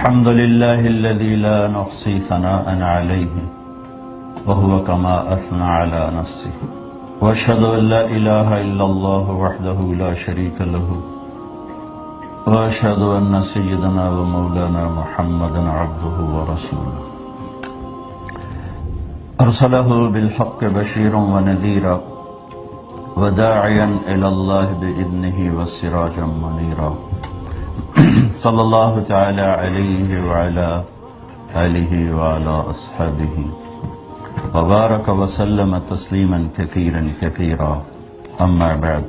الحمد لله الذي لا نحصي ثناء عليه وهو كما أثنى على نفسه وأشهد أن لا إله إلا الله وحده لا شريك له وأشهد أن سيدنا ومولانا محمدا عبده ورسوله أرسله بالحق بشيرا ونذيرا وداعيا إلى الله بإذنه وسراجا منيرا صلى الله تعالى عليه وعلى آله وعلى أصحابه وبارك وسلم تسليما كثيرا كثيرا أما بعد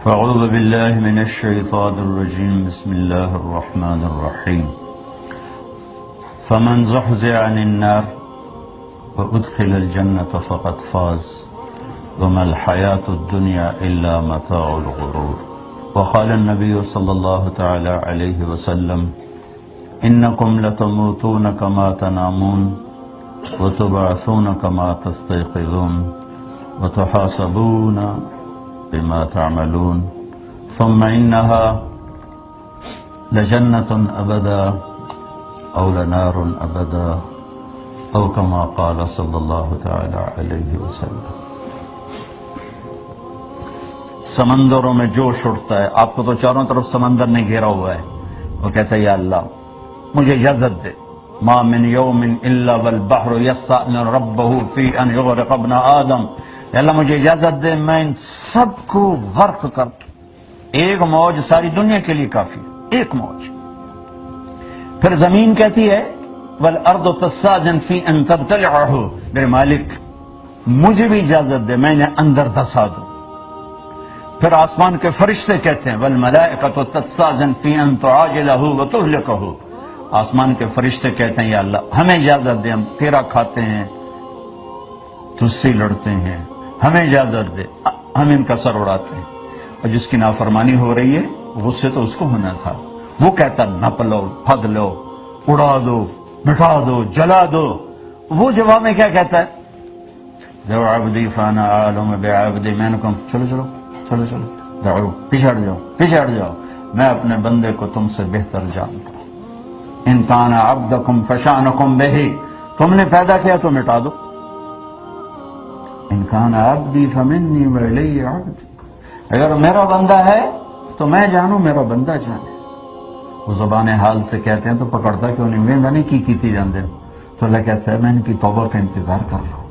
فأعوذ بالله من الشيطان الرجيم بسم الله الرحمن الرحيم فمن زحزح عن النار وأدخل الجنة فقد فاز وما الحياة الدنيا إلا متاع الغرور وقال النبي صلى الله تعالى عليه وسلم إنكم لتموتون كما تنامون وتبعثون كما تستيقظون وتحاسبون بما تعملون ثم إنها لجنة أبدا أو لنار أبدا أو كما قال صلى الله تعالى عليه وسلم. سمندروں میں جوش اٹھتا ہے. آپ کو تو چاروں طرف سمندر نے گھیرا ہوا ہے. وہ کہتا ہے یا اللہ مجھے اجازت دے. ما من یوم الا والبحر یستأذن ربہ فی ان یغرق ابن آدم. یا اللہ مجھے اجازت دے میں ان سب کو غرق کر دوں. ایک موج ساری دنیا کے لیے کافی ہے. ایک موج. پھر زمین کہتی ہے والارض تستأذن فی ان تبتلعہ. میرے مالک مجھے بھی اجازت دے میں انہیں اندر دھسا دوں. پھر آسمان کے فرشتے کہتے ہیں والملائکۃ تستأذن فی ان تعاجلہ وتہلکہ. آسمان کے فرشتے کہتے ہیں یا اللہ ہمیں اجازت دے ہم تیرا کھاتے ہیں تجھ سے لڑتے ہیں. ہمیں اجازت دے ہم ان کا سر اڑاتے ہیں. اور جس کی نافرمانی ہو رہی ہے غصے تو اس کو ہونا تھا. وہ کہتا نپ لو پھگ لو اڑا دو مٹا دو جلا دو. وہ جواب میں کیا کہتا ہے جو عبدی فانا عالم بعبدی. میں نے کہا چلو چلو چلو چلو دعو پیچھے ہٹ جاؤ پیچھے ہٹ جاؤ. میں اپنے بندے کو تم سے بہتر جانتا ہوں. ان کان عبدکم فشانکم بہی. تم نے پیدا کیا تو مٹا دو. ان کان عبدی فمنی ولی عبدی. اگر میرا بندہ ہے تو میں جانوں میرا بندہ جانے. وہ زبان حال سے کہتے ہیں تو پکڑتا کیوں نہیں. میں نہیں کی کیتی جان دے. تو اللہ کہتا ہے میں ان کی توبہ کا انتظار کر رہا ہوں.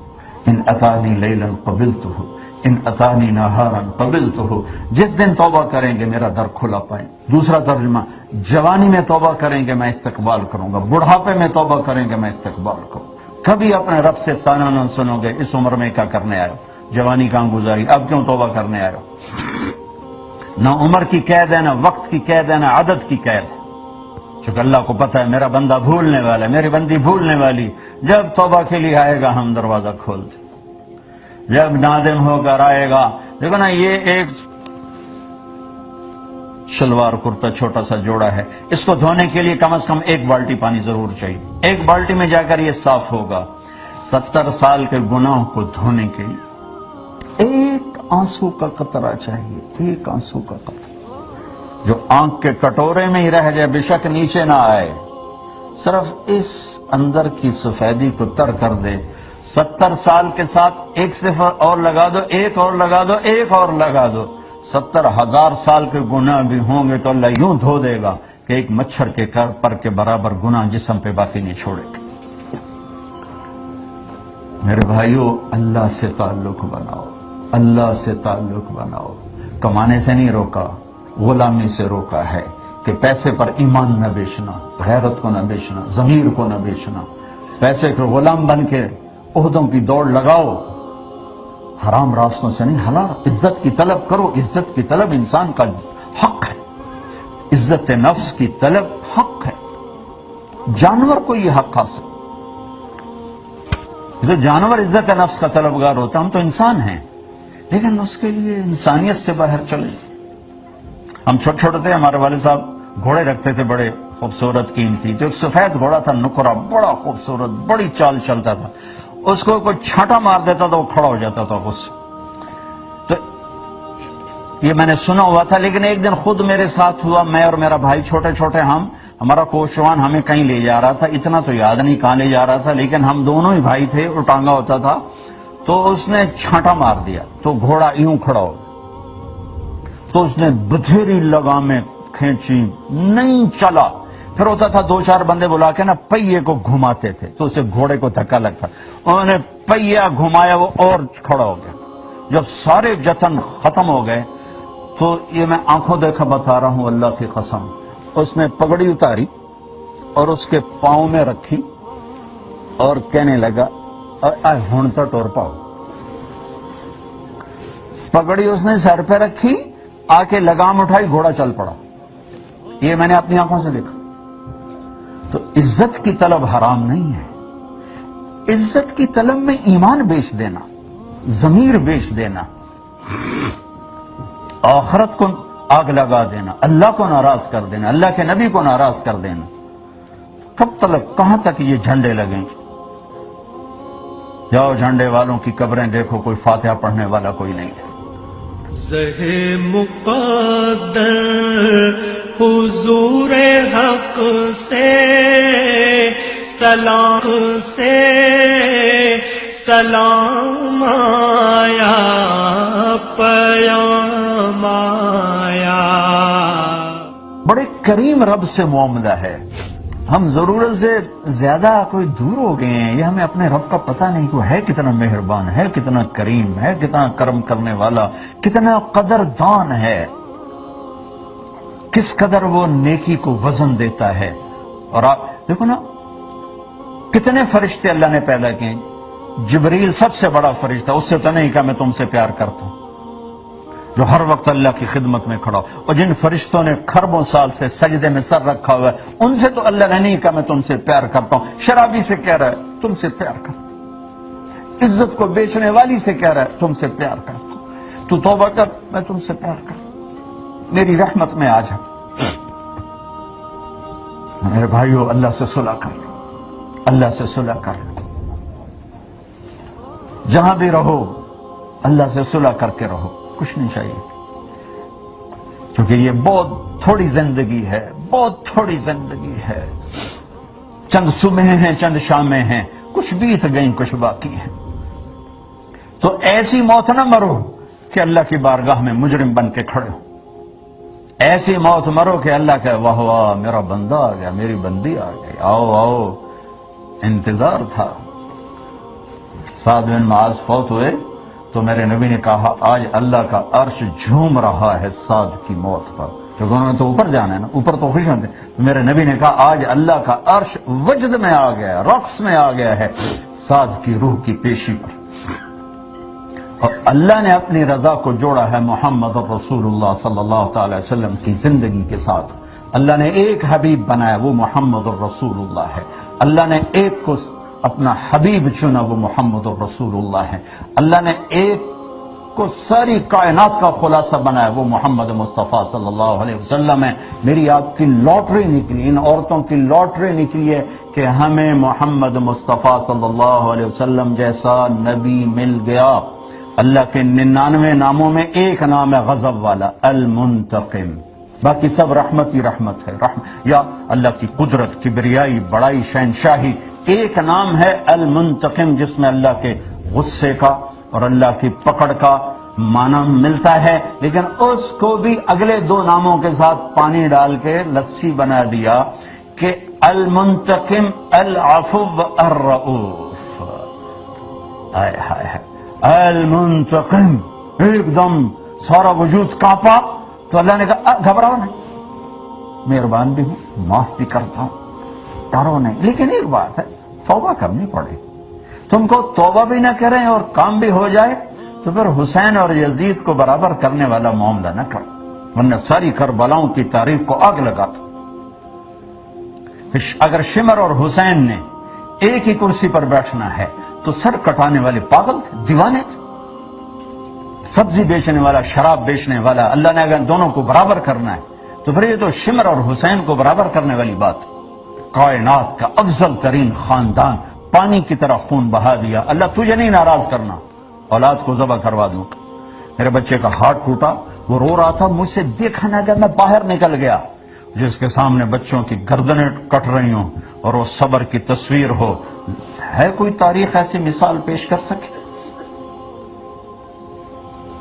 ان اتانی لیلا قبلتہ ان اتانی نہارا قبلتہ. جس دن توبہ کریں گے میرا در کھلا پائیں. دوسرا ترجمہ جوانی میں توبہ کریں گے میں استقبال کروں گا. بڑھاپے میں توبہ کریں گے میں استقبال کروں. کبھی اپنے رب سے تانا نہ سنو گے اس عمر میں کیا کرنے آئے ہو. جوانی کہاں گزاری اب کیوں توبہ کرنے آئے ہو. نہ عمر کی قید ہے نہ وقت کی قید ہے نہ عدد کی قید ہے. چونکہ اللہ کو پتہ ہے میرا بندہ بھولنے والا ہے میری بندی بھولنے والی. جب توبہ کے لیے آئے گا ہم دروازہ کھول دیں. جب نادم ہو کر آئے گا. دیکھو نا یہ ایک شلوار کرتا چھوٹا سا جوڑا ہے. اس کو دھونے کے لیے کم از کم ایک بالٹی پانی ضرور چاہیے. ایک بالٹی میں جا کر یہ صاف ہوگا. 70 سال کے گناہوں کو دھونے کے لیے ایک آنسو کا قطرہ چاہیے. ایک آنسو کا قطرہ جو آنکھ کے کٹورے میں ہی رہ جائے بے شک نیچے نہ آئے. صرف اس اندر کی سفیدی کو تر کر دے. 70 سال کے ساتھ ایک صفر اور لگا دو ایک اور لگا دو ایک اور لگا دو. 70,000 سال کے گناہ بھی ہوں گے تو اللہ یوں دھو دے گا کہ ایک مچھر کے پر کے برابر گناہ جسم پہ باقی نہیں چھوڑے گا. میرے بھائیو اللہ سے تعلق بناؤ. اللہ سے تعلق بناؤ. کمانے سے نہیں روکا غلامی سے روکا ہے کہ پیسے پر ایمان نہ بیچنا غیرت کو نہ بیچنا ضمیر کو نہ بیچنا. پیسے کے غلام بن کے عہدوں کی دوڑ لگاؤ. حرام راستوں سے نہیں حلال عزت کی طلب کرو. عزت کی طلب انسان کا حق ہے. عزت نفس کی طلب حق ہے. جانور کو یہ حق حاصل. جو جانور عزت نفس کا طلبگار ہوتا ہم تو انسان ہیں لیکن اس کے لیے انسانیت سے باہر چلے. ہم چھوٹے چھوٹے تھے ہمارے والد صاحب گھوڑے رکھتے تھے بڑے خوبصورت قیمتی. تو ایک سفید گھوڑا تھا نکرا بڑا خوبصورت بڑی چال چلتا تھا. اس کو کوئی چھاٹا مار دیتا تو وہ کھڑا ہو جاتا تھا غصے. تو یہ میں نے سنا ہوا تھا لیکن ایک دن خود میرے ساتھ ہوا. میں اور میرا بھائی چھوٹے چھوٹے ہم ہمارا کوشوان ہمیں کہیں لے جا رہا تھا، اتنا تو یاد نہیں کہاں لے جا رہا تھا، لیکن ہم دونوں ہی بھائی تھے اور ٹانگا ہوتا تھا، تو اس نے چھانٹا مار دیا تو گھوڑا یوں کھڑا ہو گیا، تو اس نے بتھیری لگامیں کھینچی، نہیں چلا۔ پھر ہوتا تھا 2-4 بندے بلا کے نا پہیے کو گھماتے تھے تو اسے گھوڑے کو دھکا لگتا، انہوں نے پہیا گھمایا، وہ اور کھڑا ہو گیا۔ جب سارے جتن ختم ہو گئے تو یہ میں آنکھوں دیکھا بتا رہا ہوں اللہ کی قسم، اس نے پگڑی اتاری اور اس کے پاؤں میں رکھی اور کہنے لگا ہونتا ٹور پاؤ۔ پگڑی اس نے سر پہ رکھی، آ کے لگام اٹھائی، گھوڑا چل پڑا۔ یہ میں نے اپنی آنکھوں سے دیکھا۔ تو عزت کی طلب حرام نہیں ہے، عزت کی طلب میں ایمان بیچ دینا، ضمیر بیچ دینا، آخرت کو آگ لگا دینا، اللہ کو ناراض کر دینا، اللہ کے نبی کو ناراض کر دینا، کب تک کہاں تک یہ جھنڈے لگیں گے؟ جاؤ جھنڈے والوں کی قبریں دیکھو، کوئی فاتحہ پڑھنے والا کوئی نہیں ہے۔ زہ مقدر حضور حق سے سلام سے سلام آیا، پیام آیا۔ بڑے کریم رب سے معاملہ ہے، ہم ضرورت سے زیادہ کوئی دور ہو گئے ہیں، یہ ہمیں اپنے رب کا پتہ نہیں کہ وہ ہے کتنا مہربان، ہے کتنا کریم، ہے کتنا کرم کرنے والا، کتنا قدردان ہے، کس قدر وہ نیکی کو وزن دیتا ہے۔ اور آپ دیکھو نا کتنے فرشتے اللہ نے پیدا کیے، جبریل سب سے بڑا فرشتہ، اس سے تو نہیں کہا میں تم سے پیار کرتا ہوں، جو ہر وقت اللہ کی خدمت میں کھڑا ہو، اور جن فرشتوں نے کھربوں سال سے سجدے میں سر رکھا ہوا ہے، ان سے تو اللہ نے نہیں کہا میں تم سے پیار کرتا ہوں، شرابی سے کہہ رہا ہے تم سے پیار کرتا ہوں، عزت کو بیچنے والی سے کہہ رہا ہے تم سے پیار کرتا ہوں، تو توبہ کر میں تم سے پیار کرتا ہوں، میری رحمت میں آ جا۔ میرے بھائیو اللہ سے صلح کر لو، اللہ سے صلح کر لو، جہاں بھی رہو اللہ سے صلح کر کے رہو، کچھ نہیں چاہیے، کیونکہ یہ بہت تھوڑی زندگی ہے، بہت تھوڑی زندگی ہے، چند صبح ہیں چند شامیں ہیں، کچھ بیت گئیں کچھ باقی ہیں، تو ایسی موت نہ مرو کہ اللہ کی بارگاہ میں مجرم بن کے کھڑے ہو، ایسی موت مرو کہ اللہ کہ واہ واہ میرا بندہ آ گیا، میری بندی آ گئی، آؤ آؤ، انتظار تھا۔ سعد بن معاذ فوت ہوئے تو میرے نبی نے کہا آج اللہ کا عرش جھوم رہا ہے سعد کی موت پر، کیونکہ انہوں نے تو اوپر جانا ہے نا، اوپر تو خوش ہوتے، تو میرے نبی نے کہا آج اللہ کا عرش وجد میں آ گیا ہے، رقص میں آ گیا ہے سعد کی روح کی پیشی پر۔ اور اللہ نے اپنی رضا کو جوڑا ہے محمد رسول اللہ صلی اللہ تعالی وسلم کی زندگی کے ساتھ۔ اللہ نے ایک حبیب بنایا، وہ محمد رسول اللہ ہے۔ اللہ نے ایک کو اپنا حبیب چنا، وہ محمد رسول اللہ ہے۔ اللہ نے ایک کو ساری کائنات کا خلاصہ بنایا، وہ محمد مصطفیٰ صلی اللہ علیہ وسلم ہے۔ میری آپ کی لاٹری نکلی، ان عورتوں کی لاٹری نکلی ہے کہ ہمیں محمد مصطفیٰ صلی اللہ علیہ وسلم جیسا نبی مل گیا۔ اللہ کے 99 ناموں میں ایک نام ہے غضب والا، المنتقم، باقی سب رحمت ہی رحمت ہے، یا اللہ کی قدرت، کبریائی، بڑائی، شہنشاہی۔ ایک نام ہے المنتقم جس میں اللہ کے غصے کا اور اللہ کی پکڑ کا معنی ملتا ہے، لیکن اس کو بھی اگلے 2 ناموں کے ساتھ پانی ڈال کے لسی بنا دیا کہ المنتقم العفو الرؤوف۔ ہائے ہائے ہائے، المنتقم، ایک دم سارا وجود کانپا تو اللہ نے کہا گھبراؤ نہیں، مہربان بھی ہوں، معاف بھی کرتا ہوں، ڈرو نہیں، لیکن ایک بات ہے توبہ کرنی پڑے۔ تم کو توبہ بھی نہ کریں اور کام بھی ہو جائے تو پھر حسین اور یزید کو برابر کرنے والا معاملہ نہ کرو، ورنہ ساری کربلاؤں کی تاریخ کو آگ لگا دو۔ اگر شمر اور حسین نے ایک ہی کرسی پر بیٹھنا ہے تو سر کٹانے والے پاگل تھے، دیوانے تھے۔ سبزی بیچنے والا، شراب بیچنے والا، اللہ نے اگر دونوں کو برابر کرنا ہے تو پھر یہ تو شمر اور حسین کو برابر کرنے والی بات۔ کائنات کا افضل ترین خاندان پانی کی طرح خون بہا دیا، اللہ تجھے نہیں ناراض کرنا، اولاد کو ذبح کروا دوں۔ میرے بچے کا ہارٹ ٹوٹا، وہ رو رہا تھا، مجھ سے دیکھا نہ گیا، میں باہر نکل گیا، جس کے سامنے بچوں کی گردنیں کٹ رہی ہوں اور وہ صبر کی تصویر ہو، ہے کوئی تاریخ ایسی مثال پیش کر سکے؟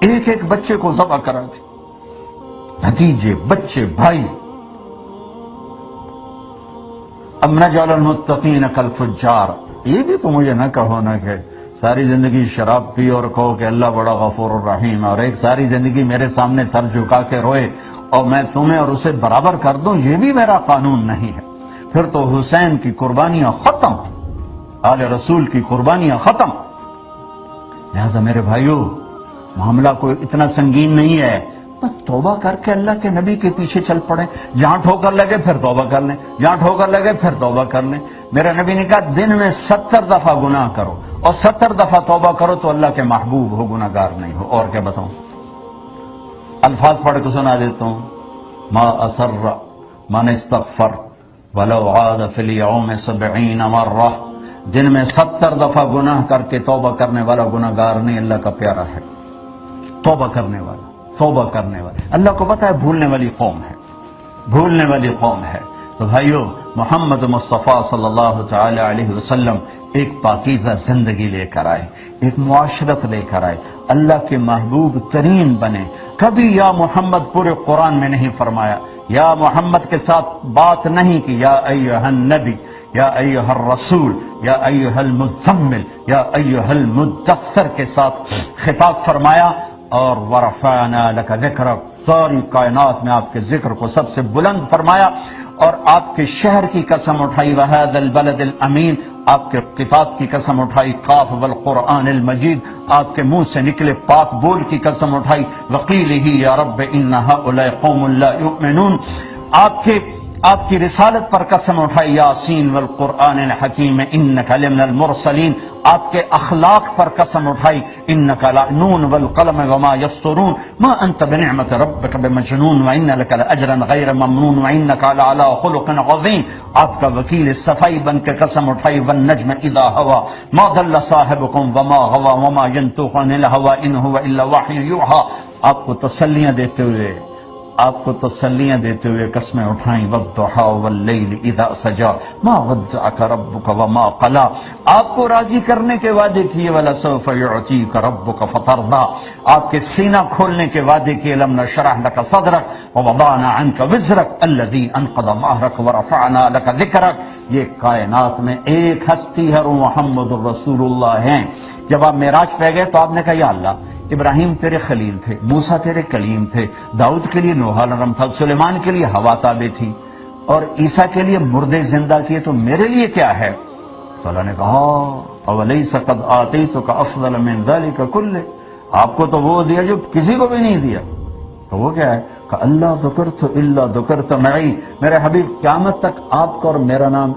ایک ایک بچے کو ذبح کرا تھی، بھتیجے، بچے، بھائی۔ اب نجعل المتقین کالفجار، یہ بھی تو مجھے نہ کہو نا کہ ساری زندگی شراب پی اور کہو کہ اللہ بڑا غفور الرحیم، اور ایک ساری زندگی میرے سامنے سر جھکا کے روئے اور میں تمہیں اور اسے برابر کر دوں، یہ بھی میرا قانون نہیں ہے۔ پھر تو حسین کی قربانیاں ختم، آل رسول کی قربانیاں ختم۔ لہذا میرے بھائیو، معاملہ کوئی اتنا سنگین نہیں ہے، بس توبہ کر کے اللہ کے نبی کے پیچھے چل پڑیں، جہاں ٹھوکر لگے پھر توبہ کر لیں، جہاں ٹھوکر لگے پھر توبہ کر لیں۔ میرے نبی نے کہا دن میں 70 دفعہ گناہ کرو اور 70 دفعہ توبہ کرو تو اللہ کے محبوب ہو، گناہ گار نہیں ہو۔ اور کیا بتاؤں؟ الفاظ پڑھ کے سنا دیتا ہوں، ما اسر من استغفر ولو عاد فی اليوم 70 مرہ، دن میں 70 دفعہ گناہ کر کے توبہ کرنے والا گناہ گار نہیں، اللہ کا پیارا ہے۔ توبہ کرنے والا، توبہ کرنے والا، اللہ کو پتہ ہے بھولنے والی قوم ہے، بھولنے والی قوم ہے۔ تو بھائیو، محمد مصطفیٰ صلی اللہ تعالی علیہ وسلم ایک پاکیزہ زندگی لے کر آئے، ایک معاشرت لے کر آئے، اللہ کے محبوب ترین بنے۔ کبھی یا محمد پورے قرآن میں نہیں فرمایا، یا محمد کے ساتھ بات نہیں کی یا ایھا النبی، یا ایھا الرسول، یا ایھا المزمل، یا ایھا المدثر کے ساتھ خطاب فرمایا۔ اور ورفعنا لک ذکرک، ساری کائنات میں آپ کے ذکر کو سب سے بلند فرمایا، اور آپ کے شہر کی قسم اٹھائی، وہذا البلد الامین، آپ کے کتاب کی قسم اٹھائی، قاف والقرآن المجید، آپ کے منہ سے نکلے پاک بول کی قسم اٹھائی، وقیلہ یا رب ان ہؤلاء قوم لا یؤمنون، آپ کی رسالت پر قسم اٹھائی، یاسین والقرآن الحکیم انک لمن المرسلین، آپ کے اخلاق پر قسم اٹھائی، انک لعنون والقلم وما یسطرون ما انت بنعمت ربک بمجنون وان لک لاجرا غیر ممنون وانک لعلی خلق عظیم، آپ کا وکیل صفائی بن کے قسم اٹھائی، والنجم اذا ہوا ما ضل صاحبکم وما غوا وما ينطق عن الهوى ان هو الا وحی یوحی، آپ کو تسلیاں دیتے ہوئے قسمیں اٹھائیں، والضحی واللیل اذا سجا ما ودعک ربک وما قلا، آپ کو راضی کرنے کے وعدے کیے، ولسوف یعطیک ربک فترضی، آپ کے سینہ کھولنے کے وعدے کیے، لم نشرح لک صدرک ووضعنا عنک وزرک الذی انقض ظہرک ورفعنا لک ذکرک۔ یہ کائنات میں ایک ہستی ہے، وہ محمد الرسول اللہ ہیں۔ جب آپ معراج پہ گئے تو آپ نے کہا یا اللہ، ابراہیم تیرے خلیل تھے، موسیٰ تیرے کلیم تھے، داؤد کے لیے نوح علیہ السلام تھا، سلیمان کے لیے ہوا تابع تھی، اور عیسیٰ کے لیے مردے زندہ کیے، تو میرے لیے کیا ہے؟ تو اللہ نے کہا اولیس قد آتیتک افضل من ذلک کلہ، آپ کو تو وہ دیا جو کسی کو بھی نہیں دیا۔ تو وہ کیا ہے؟ کہ اللہ ذکرت الا ذکرت معی، میرے حبیب قیامت تک آپ کا اور میرا نام